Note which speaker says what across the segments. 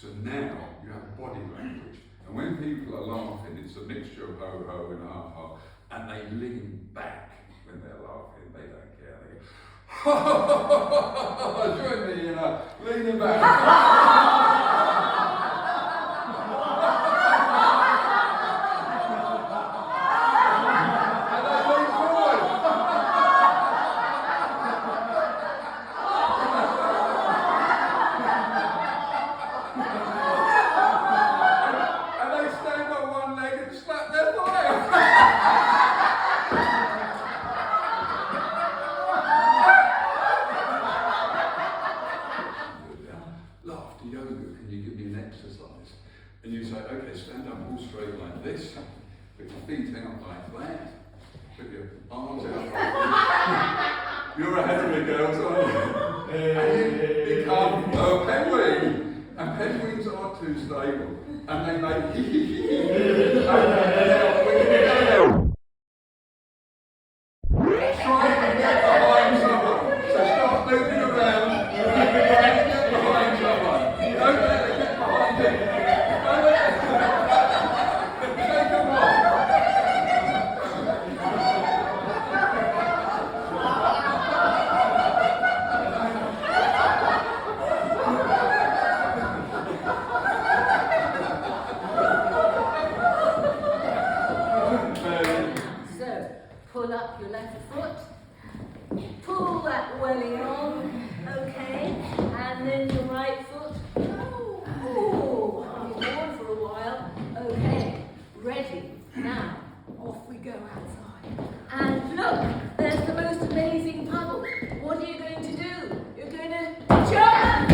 Speaker 1: So now you have body language. And when people are laughing, it's a mixture of ho ho and ha ha, and they lean back when they're laughing. They don't care. They go, ha ha ha ha ha, join me, leaning back. And you say, okay, stand up all straight like this, put your feet out like that, put your arms out like this. You're ahead of me, girls, aren't you? And you become a penguin. And penguins are too stable. And they make try and get behind someone. So start moving around. Get behind someone. Don't let them get behind you.
Speaker 2: Pull up your left foot, pull that welly on, okay, and then your right foot, hold on for a while, okay, ready, now, off we go outside, and look, there's the most amazing puddle. What are you going to do? You're going to jump,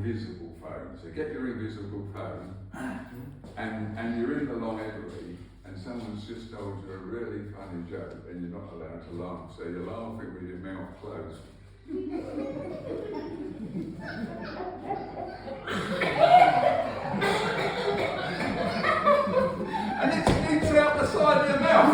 Speaker 1: invisible phone. So get your invisible phone, and you're in the library, and someone's just told you a really funny joke, and you're not allowed to laugh. So you're laughing with your mouth closed. And it sneaks out the side of your mouth.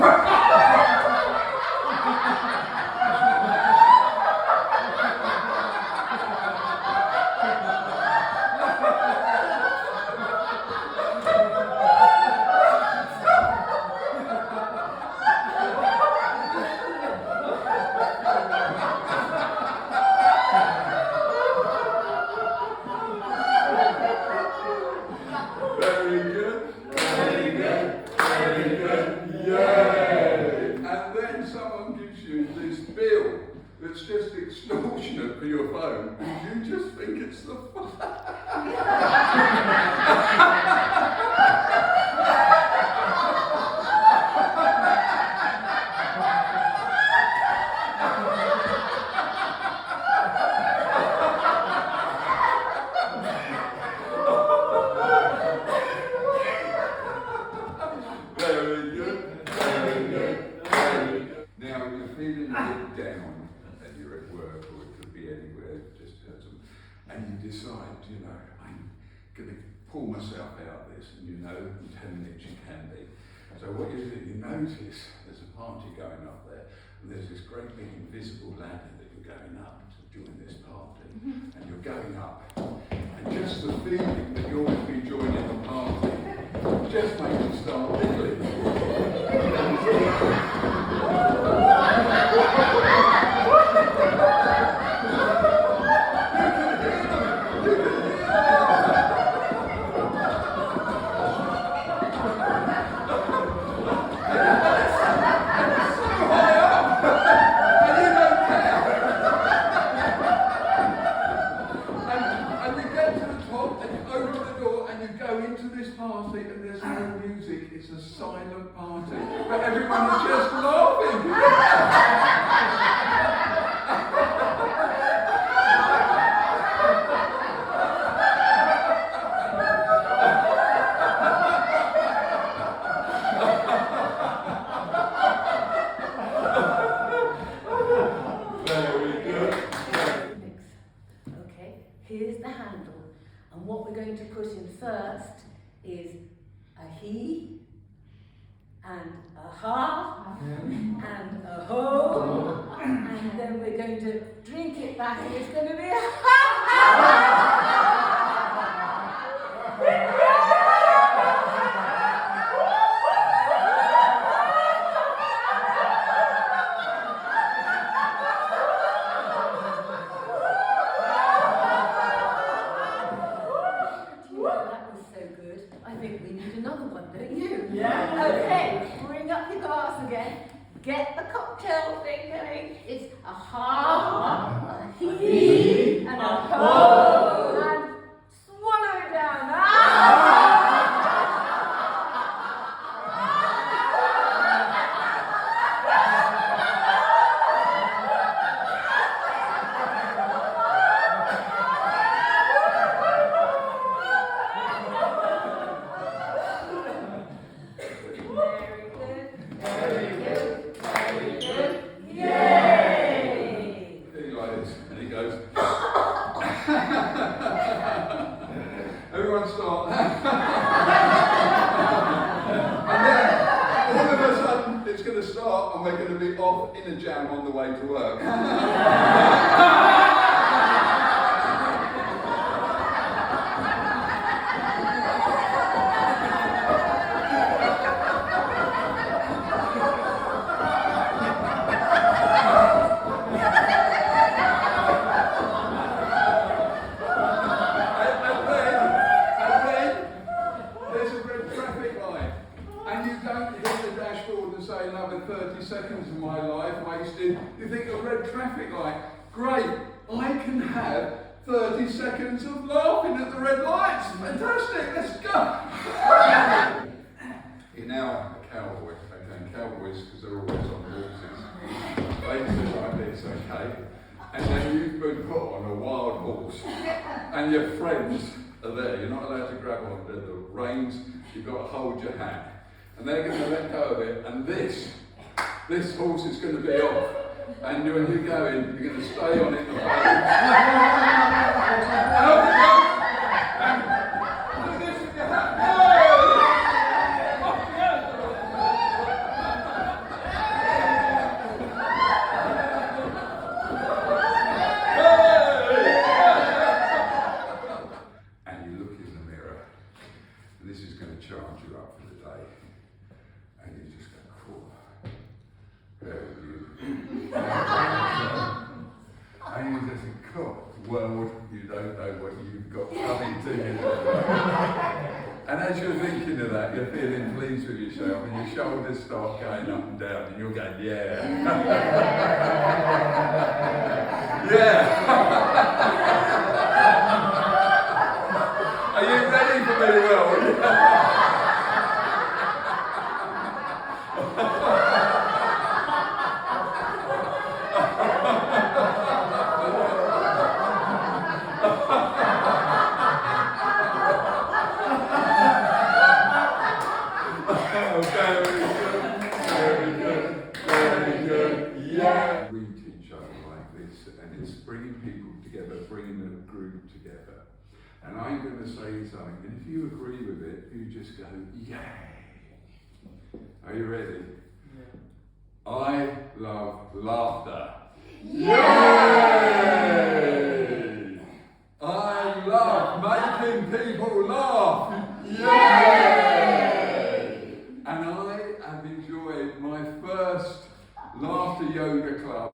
Speaker 1: It's just extortionate for your phone, and you just think it's the fun. Very good, very good, very good. Now you're feeling a bit down. You're at work, or it could be anywhere, just and you decide, I'm going to pull myself out of this, and in 10 minutes you can be. So what you do, you notice there's a party going up there, and there's this great big invisible ladder that you're going up to join this party, and you're going up, and just the feeling that you're going to be joining the party just makes you start giggling. It's a silent party, but everyone is just laughing.
Speaker 2: here's the handle. And what we're going to put in first is a he, and a ha, and a ho, and then we're going to drink it back, and it's going to be a ha. That was so good. I think we need another one, don't you?
Speaker 3: Yeah.
Speaker 2: Okay, bring up your glass again. Get the cocktail thing going. It's a ha, a he, and a ho, and swallow it down. Ah! Very good. Very good. Yay!
Speaker 1: He like this, and he goes. Everyone start. And then all of a sudden it's going to start, and we're going to be off in a jam on the way to work. And say another 30 seconds of my life wasted. You think a red traffic light, great, I can have 30 seconds of laughing at the red lights. Fantastic, let's go. You're now a cowboy, okay, and cowboys, because they're always on horses, they say like this, okay, and then you've been put on a wild horse, and your friends are there. You're not allowed to grab on the reins, you've got to hold your hand. And they're going to let go of it, and this horse is going to be off. And when you're going, you're going to stay on it. And you look in the mirror, and this is going to charge you up for the day. And you just go, cool, very good. And you just think, cool, world, you don't know what you've got coming to you. And as you're thinking of that, you're feeling pleased with yourself, and your shoulders start going up and down, and you're going, yeah. Yeah. Are you ready for me, Will? Read to each other like this, and it's bringing people together, bringing the group together. And I'm going to say something, and if you agree with it, you just go, yay. Are you ready? Yeah. I love laughter. Yay! I love making people laugh.